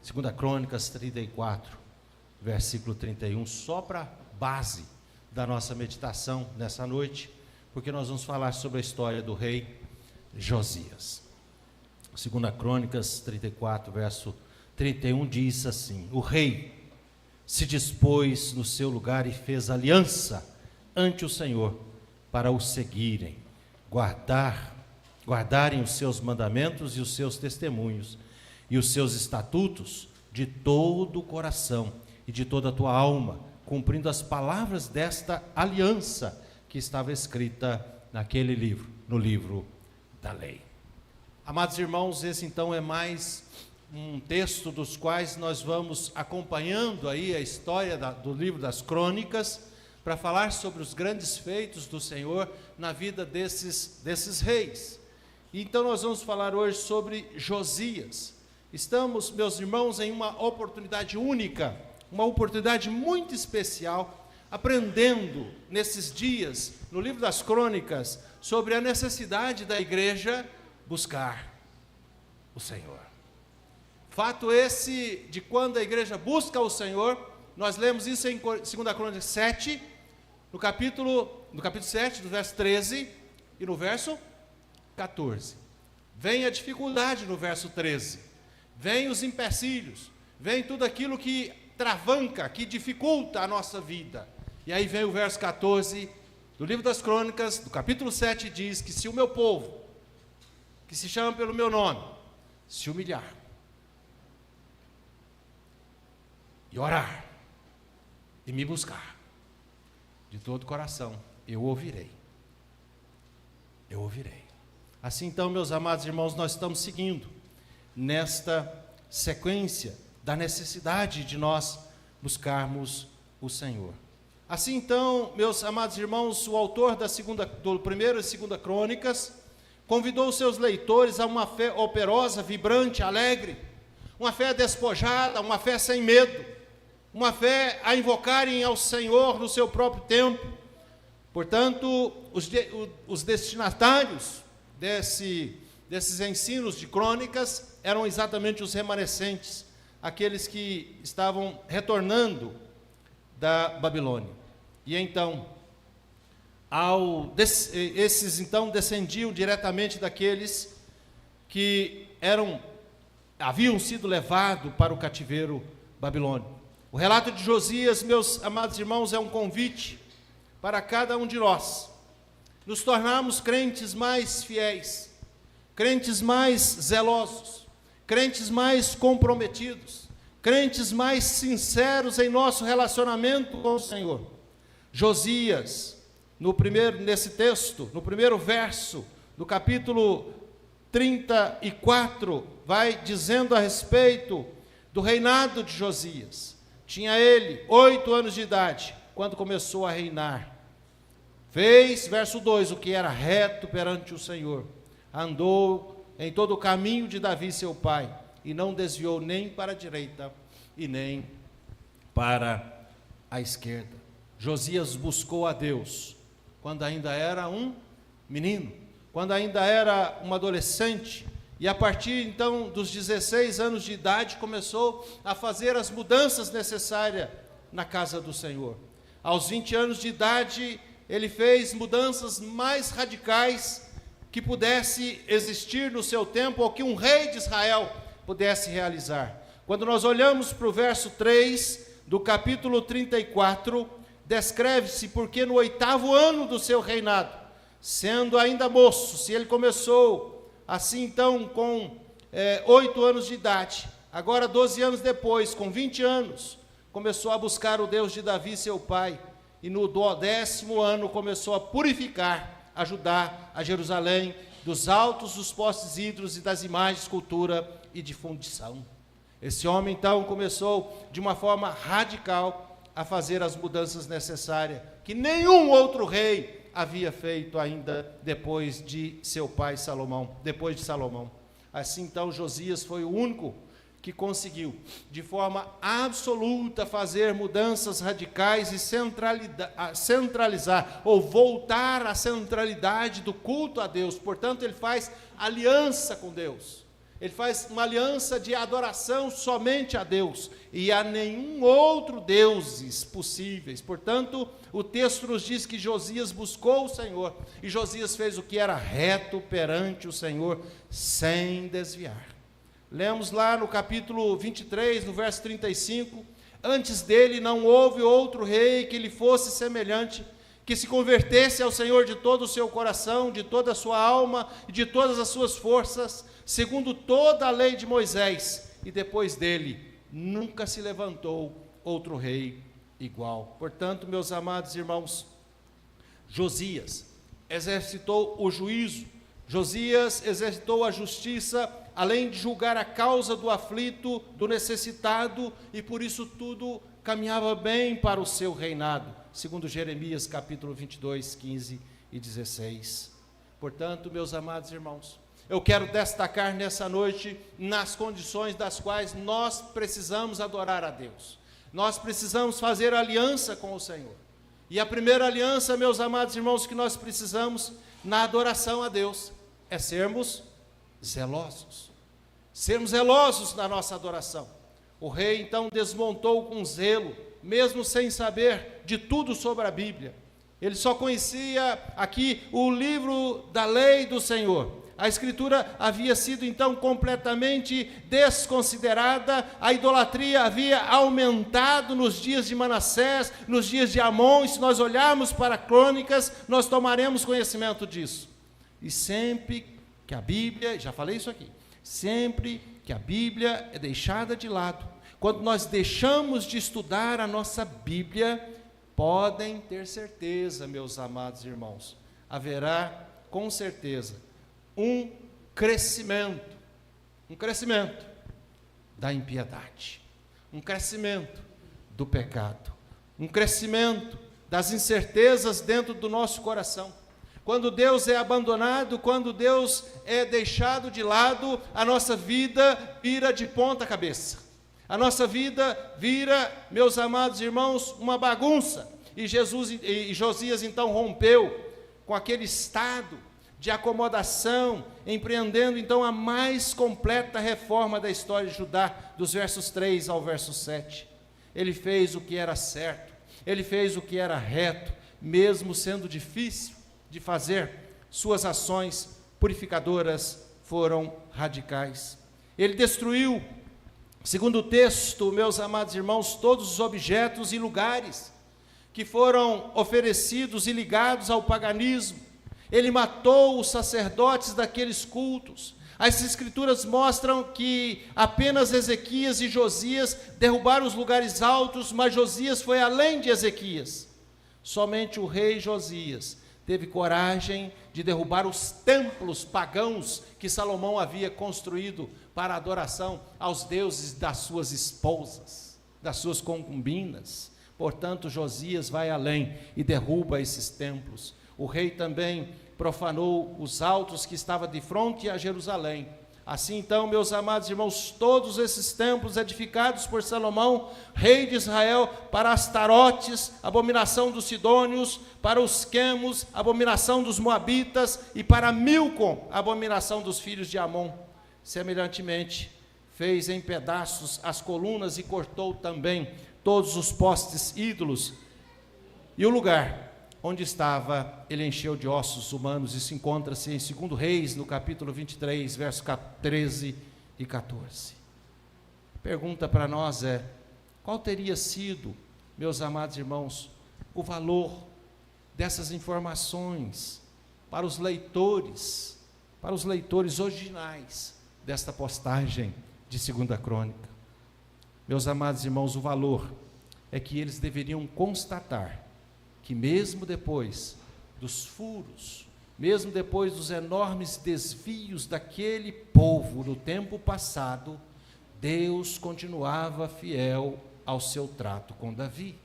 Segunda Crônicas 34, versículo 31, só para base da nossa meditação nessa noite, porque nós vamos falar sobre a história do rei Josias. Segunda Crônicas 34, verso 31 diz assim: o rei se dispôs no seu lugar e fez aliança ante o Senhor para o seguirem, guardarem os seus mandamentos e os seus testemunhos e os seus estatutos de todo o coração e de toda a tua alma, cumprindo as palavras desta aliança que estava escrita naquele livro, no livro da lei. Amados irmãos, esse então é mais um texto dos quais nós vamos acompanhando aí a história do livro das Crônicas, para falar sobre os grandes feitos do Senhor na vida desses reis. Então nós vamos falar hoje sobre Josias. Estamos, meus irmãos, em uma oportunidade única, uma oportunidade muito especial, aprendendo nesses dias, no livro das Crônicas, sobre a necessidade da igreja buscar o Senhor. Fato esse de quando a igreja busca o Senhor, nós lemos isso em 2 Crônicas 7, no capítulo 7, do verso 13 e no verso 14. Vem a dificuldade no verso 13. Vem os empecilhos, vem tudo aquilo que travanca, que dificulta a nossa vida. E aí vem o verso 14 do livro das Crônicas, do capítulo 7, diz que se o meu povo, que se chama pelo meu nome, se humilhar e orar e me buscar de todo o coração, eu ouvirei. Eu ouvirei. Assim então, meus amados irmãos, nós estamos seguindo nesta sequência da necessidade de nós buscarmos o Senhor. Assim então, meus amados irmãos, o autor do primeiro e segunda Crônicas convidou os seus leitores a uma fé operosa, vibrante, alegre, uma fé despojada, uma fé sem medo, uma fé a invocarem ao Senhor no seu próprio tempo. Portanto, os destinatários desses ensinos de crônicas eram exatamente os remanescentes, aqueles que estavam retornando da Babilônia. E então, esses então descendiam diretamente daqueles que haviam sido levados para o cativeiro babilônico. O relato de Josias, meus amados irmãos, é um convite para cada um de nós nos tornarmos crentes mais fiéis, crentes mais zelosos, crentes mais comprometidos, crentes mais sinceros em nosso relacionamento com o Senhor. Josias, nesse texto, no primeiro verso, do capítulo 34, vai dizendo a respeito do reinado de Josias. Tinha ele 8 anos de idade, quando começou a reinar. Fez, verso 2, o que era reto perante o Senhor. Andou em todo o caminho de Davi, seu pai, e não desviou nem para a direita e nem para a esquerda. Josias buscou a Deus quando ainda era um menino, quando ainda era um adolescente, e a partir então dos 16 anos de idade começou a fazer as mudanças necessárias na casa do Senhor. Aos 20 anos de idade, ele fez mudanças mais radicais que pudesse existir no seu tempo, ou que um rei de Israel pudesse realizar. Quando nós olhamos para o verso 3 do capítulo 34, descreve-se porque no 8º ano do seu reinado, sendo ainda moço, se ele começou assim então com 8 anos de idade, agora 12 anos depois, com 20 anos, começou a buscar o Deus de Davi, seu pai, e no 10º ano começou a purificar a Judá, a Jerusalém, dos altos dos postes ídolos e das imagens, escultura e de fundição. Esse homem então começou de uma forma radical a fazer as mudanças necessárias, que nenhum outro rei havia feito ainda depois de seu pai Salomão, depois de Salomão. Assim então Josias foi o único que conseguiu, de forma absoluta, fazer mudanças radicais e centralizar, ou voltar à centralidade do culto a Deus. Portanto, ele faz aliança com Deus. Ele faz uma aliança de adoração somente a Deus e a nenhum outro deuses possíveis. Portanto, o texto nos diz que Josias buscou o Senhor e Josias fez o que era reto perante o Senhor, sem desviar. Lemos lá no capítulo 23, no verso 35, antes dele não houve outro rei que lhe fosse semelhante, que se convertesse ao Senhor de todo o seu coração, de toda a sua alma e de todas as suas forças, segundo toda a lei de Moisés, e depois dele nunca se levantou outro rei igual. Portanto, meus amados irmãos, Josias exercitou o juízo, Josias exercitou a justiça, além de julgar a causa do aflito, do necessitado, e por isso tudo caminhava bem para o seu reinado, segundo Jeremias capítulo 22, 15 e 16. Portanto, meus amados irmãos, eu quero destacar nessa noite nas condições das quais nós precisamos adorar a Deus. Nós precisamos fazer aliança com o Senhor. E a primeira aliança, meus amados irmãos, que nós precisamos na adoração a Deus é sermos zelosos. Sermos zelosos na nossa adoração. O rei então desmontou com zelo, mesmo sem saber de tudo sobre a Bíblia. Ele só conhecia aqui o livro da lei do Senhor. A escritura havia sido então completamente desconsiderada, a idolatria havia aumentado nos dias de Manassés, nos dias de Amon, e se nós olharmos para crônicas, nós tomaremos conhecimento disso. E sempre que a Bíblia, já falei isso aqui, sempre que a Bíblia é deixada de lado, quando nós deixamos de estudar a nossa Bíblia, podem ter certeza, meus amados irmãos, haverá com certeza um crescimento da impiedade, um crescimento do pecado, um crescimento das incertezas dentro do nosso coração. Quando Deus é abandonado, quando Deus é deixado de lado, a nossa vida vira de ponta cabeça. A nossa vida vira, meus amados irmãos, uma bagunça. E Josias então rompeu com aquele estado de acomodação, empreendendo então a mais completa reforma da história de Judá, dos versos 3 ao verso 7. Ele fez o que era certo, ele fez o que era reto, mesmo sendo difícil de fazer, suas ações purificadoras foram radicais. Ele destruiu, segundo o texto, meus amados irmãos, todos os objetos e lugares que foram oferecidos e ligados ao paganismo. Ele matou os sacerdotes daqueles cultos. As escrituras mostram que apenas Ezequias e Josias derrubaram os lugares altos, mas Josias foi além de Ezequias. Somente o rei Josias teve coragem de derrubar os templos pagãos que Salomão havia construído para adoração aos deuses das suas esposas, das suas concubinas. Portanto, Josias vai além e derruba esses templos. O rei também profanou os altos que estavam de frente a Jerusalém. Assim então, meus amados irmãos, todos esses templos edificados por Salomão, rei de Israel, para Astarotes, abominação dos sidônios, para os quemos, abominação dos moabitas, e para Milcom, abominação dos filhos de Amon. Semelhantemente, fez em pedaços as colunas e cortou também todos os postes ídolos, e o lugar onde estava, ele encheu de ossos humanos. Isso encontra-se em 2 Reis, no capítulo 23, versos 13 e 14. A pergunta para nós é: qual teria sido, meus amados irmãos, o valor dessas informações para os leitores originais desta postagem de 2 Crônica? Meus amados irmãos, o valor é que eles deveriam constatar que mesmo depois dos furos, mesmo depois dos enormes desvios daquele povo no tempo passado, Deus continuava fiel ao seu trato com Davi.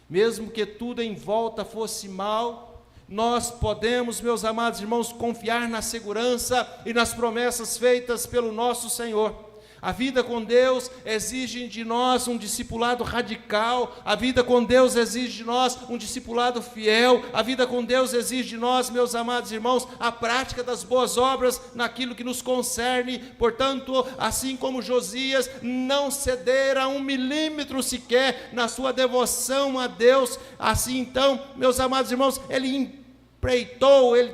Mesmo que tudo em volta fosse mal, nós podemos, meus amados irmãos, confiar na segurança e nas promessas feitas pelo nosso Senhor. A vida com Deus exige de nós um discipulado radical. A vida com Deus exige de nós um discipulado fiel. A vida com Deus exige de nós, meus amados irmãos, a prática das boas obras naquilo que nos concerne. Portanto, assim como Josias não ceder a 1 milímetro sequer na sua devoção a Deus, assim então, meus amados irmãos, ele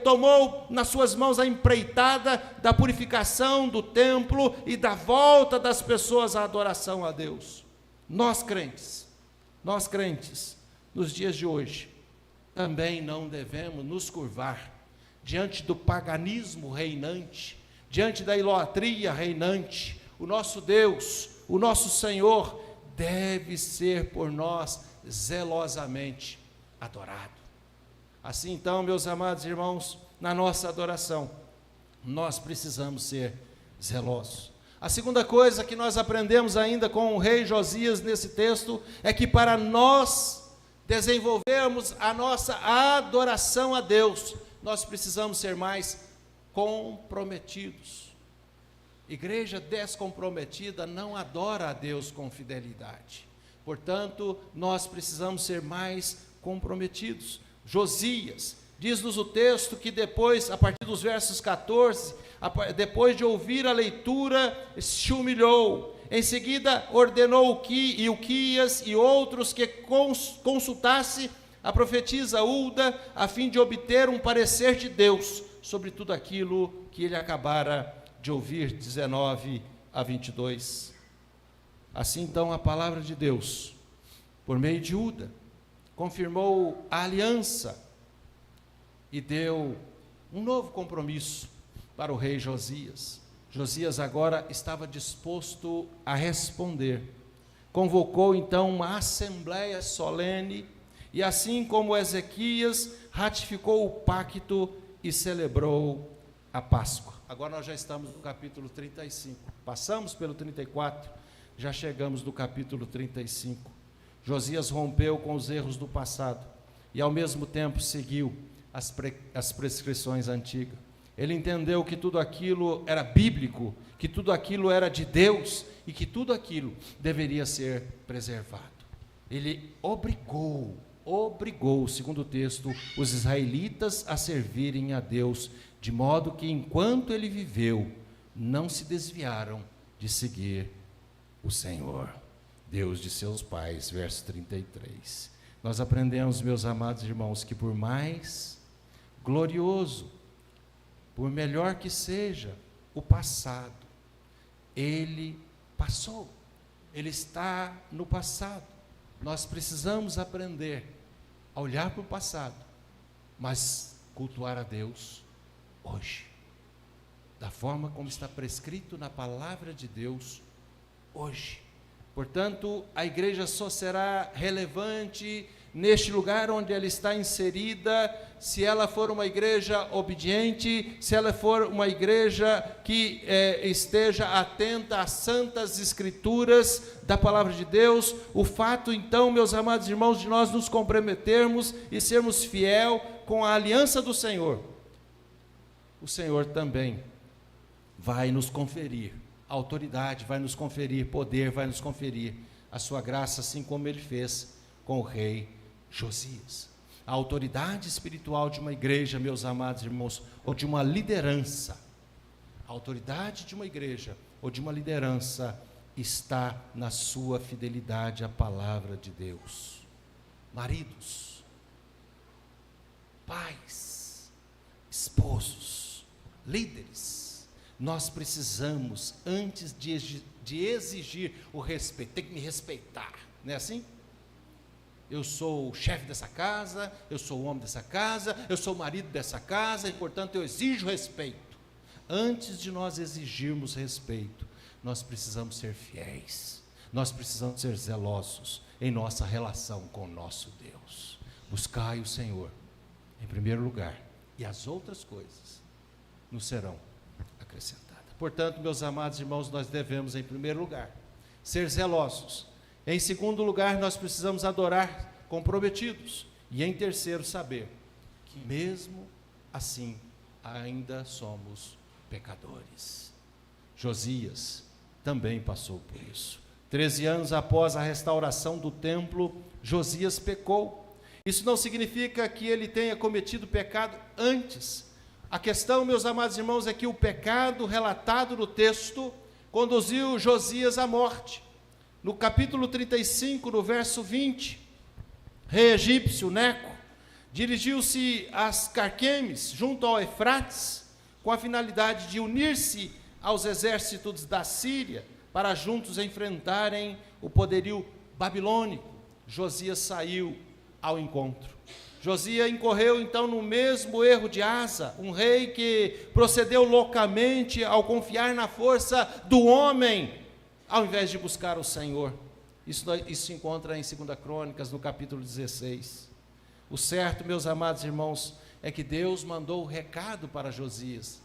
tomou nas suas mãos a empreitada da purificação do templo e da volta das pessoas à adoração a Deus. Nós crentes, nos dias de hoje, também não devemos nos curvar diante do paganismo reinante, diante da idolatria reinante. O nosso Deus, o nosso Senhor, deve ser por nós zelosamente adorado. Assim então, meus amados irmãos, na nossa adoração, nós precisamos ser zelosos. A segunda coisa que nós aprendemos ainda com o rei Josias nesse texto, é que para nós desenvolvermos a nossa adoração a Deus, nós precisamos ser mais comprometidos. Igreja descomprometida não adora a Deus com fidelidade. Portanto, nós precisamos ser mais comprometidos. Josias, diz-nos o texto que depois, a partir dos versos 14, depois de ouvir a leitura, se humilhou. Em seguida, ordenou Ilquias e outros que consultasse a profetisa Hulda, a fim de obter um parecer de Deus sobre tudo aquilo que ele acabara de ouvir. 19 a 22. Assim então a palavra de Deus, por meio de Hulda, confirmou a aliança e deu um novo compromisso para o rei Josias. Josias agora estava disposto a responder. Convocou então uma assembleia solene e, assim como Ezequias, ratificou o pacto e celebrou a Páscoa. Agora nós já estamos no capítulo 35. Passamos pelo 34, já chegamos no capítulo 35. Josias rompeu com os erros do passado e ao mesmo tempo seguiu as prescrições antigas. Ele entendeu que tudo aquilo era bíblico, que tudo aquilo era de Deus e que tudo aquilo deveria ser preservado. Ele obrigou, segundo o texto, os israelitas a servirem a Deus, de modo que enquanto ele viveu, não se desviaram de seguir o Senhor, Deus de seus pais. Verso 33. Nós aprendemos, meus amados irmãos, que por mais glorioso, por melhor que seja o passado, ele passou, ele está no passado. Nós precisamos aprender a olhar para o passado, mas cultuar a Deus hoje, da forma como está prescrito na palavra de Deus hoje. Portanto, a igreja só será relevante neste lugar onde ela está inserida, se ela for uma igreja obediente, se ela for uma igreja que esteja atenta às santas escrituras da palavra de Deus. O fato então, meus amados irmãos, de nós nos comprometermos e sermos fiel com a aliança do Senhor, o Senhor também vai nos conferir autoridade, vai nos conferir poder, vai nos conferir a sua graça, assim como ele fez com o rei Josias. A autoridade espiritual de uma igreja, meus amados irmãos, ou de uma liderança, a autoridade de uma igreja ou de uma liderança está na sua fidelidade à palavra de Deus. Maridos, pais, esposos, líderes, nós precisamos, antes de exigir o respeito, tem que me respeitar, não é assim? Eu sou o chefe dessa casa, eu sou o homem dessa casa, eu sou o marido dessa casa, e portanto eu exijo respeito. Antes de nós exigirmos respeito, nós precisamos ser fiéis, nós precisamos ser zelosos em nossa relação com o nosso Deus. Buscai o Senhor em primeiro lugar, e as outras coisas nos serão acrescentadas. Portanto, meus amados irmãos, nós devemos, em primeiro lugar, ser zelosos. Em segundo lugar, nós precisamos adorar comprometidos. E em terceiro, saber que mesmo assim ainda somos pecadores. Josias também passou por isso. 13 anos após a restauração do templo, Josias pecou. Isso não significa que ele tenha cometido pecado antes. A questão, meus amados irmãos, é que o pecado relatado no texto conduziu Josias à morte. No capítulo 35, no verso 20, rei egípcio Neco dirigiu-se às Carquemes, junto ao Eufrates, com a finalidade de unir-se aos exércitos da Síria, para juntos enfrentarem o poderio babilônico. Josias saiu ao encontro. Josias incorreu então no mesmo erro de Asa, um rei que procedeu loucamente ao confiar na força do homem, ao invés de buscar o Senhor. Isso se encontra em 2 Crônicas, no capítulo 16. O certo, meus amados irmãos, é que Deus mandou um recado para Josias.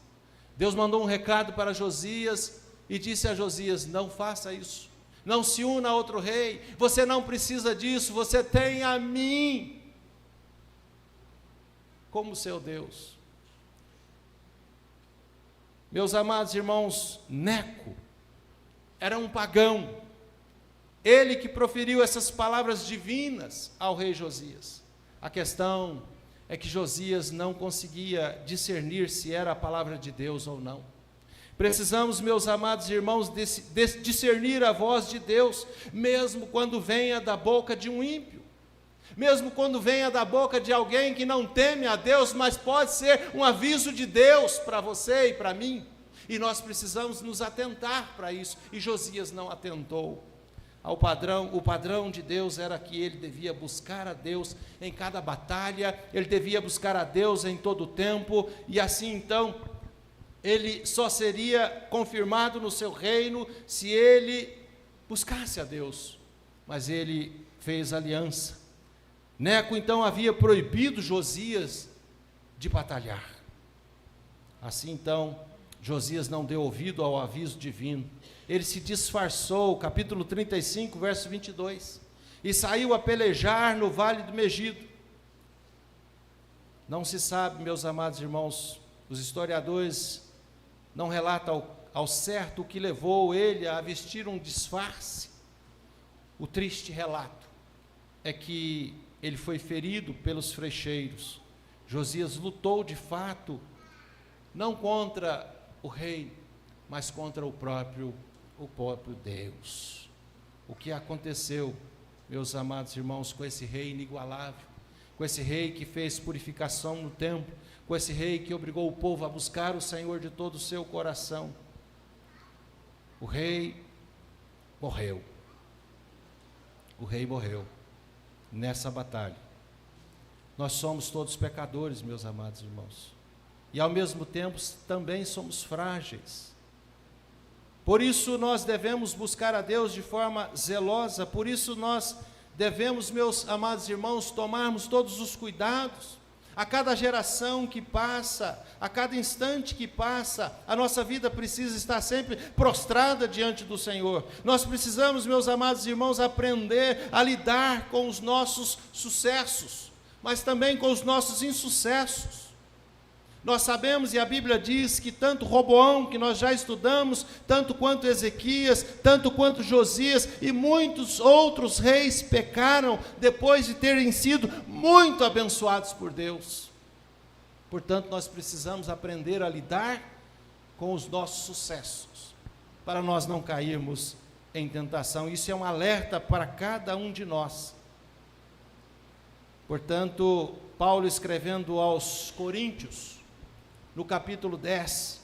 Deus mandou um recado para Josias e disse a Josias: não faça isso, não se una a outro rei, você não precisa disso, você tem a mim como seu Deus. Meus amados irmãos, Neco era um pagão, ele que proferiu essas palavras divinas ao rei Josias. A questão é que Josias não conseguia discernir se era a palavra de Deus ou não. Precisamos, meus amados irmãos, discernir a voz de Deus, mesmo quando venha da boca de um ímpio, mesmo quando venha da boca de alguém que não teme a Deus, mas pode ser um aviso de Deus para você e para mim, e nós precisamos nos atentar para isso, e Josias não atentou. O padrão de Deus era que ele devia buscar a Deus em cada batalha, ele devia buscar a Deus em todo o tempo, e assim então, ele só seria confirmado no seu reino se ele buscasse a Deus, mas ele fez aliança. Neco então havia proibido Josias de batalhar. Assim então, Josias não deu ouvido ao aviso divino, ele se disfarçou, capítulo 35, verso 22, e saiu a pelejar no vale do Megido. Não se sabe, meus amados irmãos, os historiadores não relatam ao certo o que levou ele a vestir um disfarce. O triste relato é que ele foi ferido pelos flecheiros. Josias lutou de fato, não contra o rei, mas contra o próprio Deus. O que aconteceu, meus amados irmãos, com esse rei inigualável, com esse rei que fez purificação no templo, com esse rei que obrigou o povo a buscar o Senhor de todo o seu coração? O rei morreu. O rei morreu nessa batalha. Nós somos todos pecadores, meus amados irmãos, e ao mesmo tempo também somos frágeis. Por isso nós devemos buscar a Deus de forma zelosa, por isso nós devemos, meus amados irmãos, tomarmos todos os cuidados. A cada geração que passa, a cada instante que passa, a nossa vida precisa estar sempre prostrada diante do Senhor. Nós precisamos, meus amados irmãos, aprender a lidar com os nossos sucessos, mas também com os nossos insucessos. Nós sabemos, e a Bíblia diz, que tanto Roboão, que nós já estudamos, tanto quanto Ezequias, tanto quanto Josias e muitos outros reis pecaram depois de terem sido muito abençoados por Deus. Portanto, nós precisamos aprender a lidar com os nossos sucessos, para nós não cairmos em tentação. Isso é um alerta para cada um de nós. Portanto, Paulo, escrevendo aos Coríntios, no capítulo 10,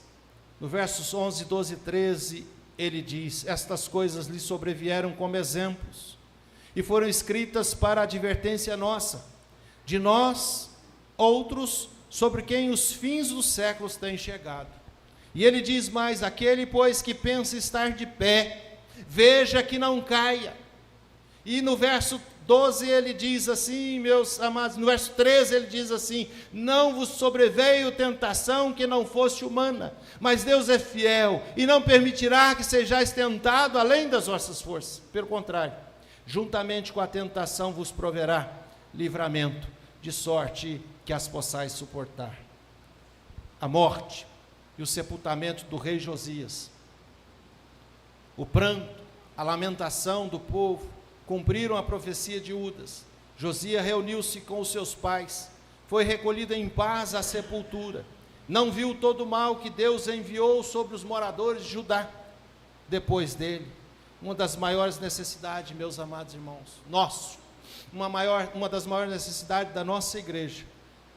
no versos 11, 12 e 13, ele diz: estas coisas lhe sobrevieram como exemplos, e foram escritas para advertência nossa, de nós, outros, sobre quem os fins dos séculos têm chegado. E ele diz mais: aquele, pois, que pensa estar de pé, veja que não caia. E no verso 12 ele diz assim, meus amados, no verso 13 ele diz assim: não vos sobreveio tentação que não fosse humana, mas Deus é fiel, e não permitirá que sejais tentado além das vossas forças. Pelo contrário, juntamente com a tentação vos proverá livramento, de sorte que as possais suportar. A morte e o sepultamento do rei Josias o pranto, a lamentação do povo, cumpriram a profecia de Udas. Josias reuniu-se com os seus pais, foi recolhido em paz à sepultura, não viu todo o mal que Deus enviou sobre os moradores de Judá. Depois dele, uma das maiores necessidades, meus amados irmãos, uma das maiores necessidades da nossa igreja,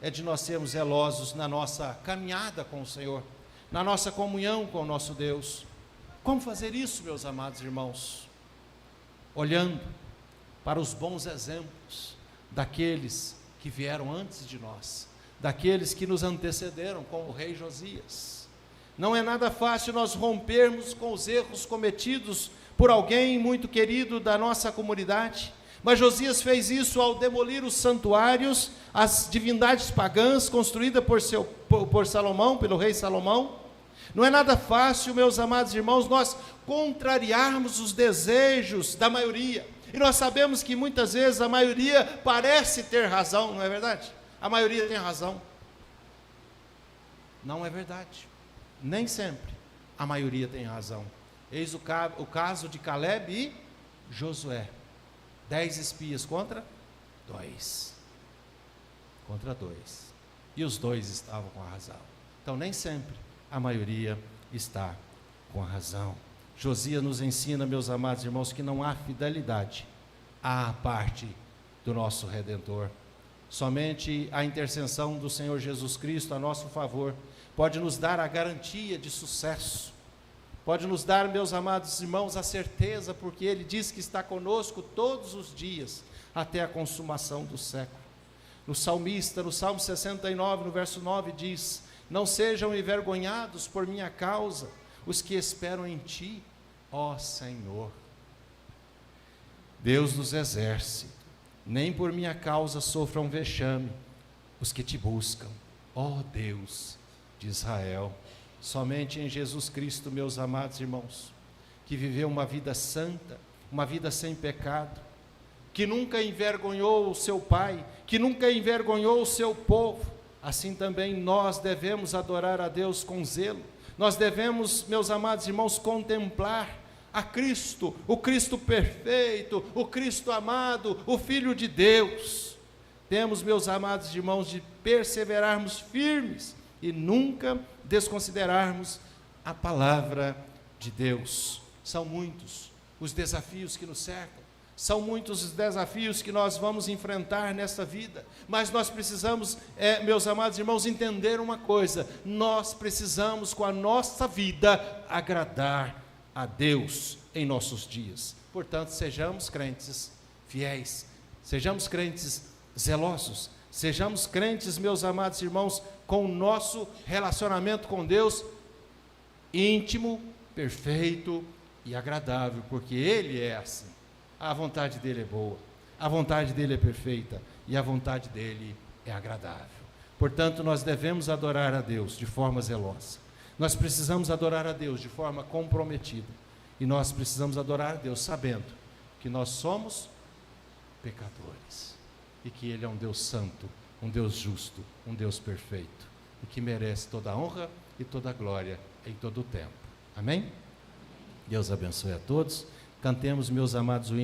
é de nós sermos zelosos na nossa caminhada com o Senhor, na nossa comunhão com o nosso Deus. Como fazer isso, meus amados irmãos? Olhando para os bons exemplos daqueles que vieram antes de nós, daqueles que nos antecederam, como o rei Josias. Não é nada fácil nós rompermos com os erros cometidos por alguém muito querido da nossa comunidade, mas Josias fez isso ao demolir os santuários, as divindades pagãs construídas por Salomão, pelo rei Salomão. Não é nada fácil, meus amados irmãos, nós contrariarmos os desejos da maioria, e nós sabemos que muitas vezes a maioria parece ter razão, não é verdade? A maioria tem razão. Não é verdade, nem sempre a maioria tem razão. Eis o caso de Caleb e Josué, 10 espias contra 2, e os 2 estavam com a razão. Então nem sempre a maioria está com a razão. Josias nos ensina, meus amados irmãos, que não há fidelidade à parte do nosso Redentor. Somente a intercessão do Senhor Jesus Cristo a nosso favor pode nos dar a garantia de sucesso, pode nos dar, meus amados irmãos, a certeza, porque Ele diz que está conosco todos os dias, até a consumação do século. No salmista, no Salmo 69, no verso 9, diz: não sejam envergonhados por minha causa os que esperam em Ti, ó Senhor. Deus dos exércitos, nem por minha causa sofram vexame os que Te buscam, ó Deus de Israel. Somente em Jesus Cristo, meus amados irmãos, que viveu uma vida santa, uma vida sem pecado, que nunca envergonhou o seu Pai, que nunca envergonhou o seu povo, assim também nós devemos adorar a Deus com zelo. Nós devemos, meus amados irmãos, contemplar a Cristo, o Cristo perfeito, o Cristo amado, o Filho de Deus. Temos, meus amados irmãos, de perseverarmos firmes e nunca desconsiderarmos a palavra de Deus. São muitos os desafios que nos cercam, são muitos os desafios que nós vamos enfrentar nesta vida, mas nós precisamos, meus amados irmãos, entender uma coisa: nós precisamos, com a nossa vida, agradar a Deus em nossos dias. Portanto, sejamos crentes fiéis, sejamos crentes zelosos, sejamos crentes, meus amados irmãos, com o nosso relacionamento com Deus íntimo, perfeito e agradável, porque Ele é assim. A vontade dEle é boa, a vontade dEle é perfeita e a vontade dEle é agradável. Portanto, nós devemos adorar a Deus de forma zelosa. Nós precisamos adorar a Deus de forma comprometida. E nós precisamos adorar a Deus sabendo que nós somos pecadores e que Ele é um Deus santo, um Deus justo, um Deus perfeito e que merece toda a honra e toda a glória em todo o tempo. Amém? Deus abençoe a todos. Cantemos, meus amados, o hino.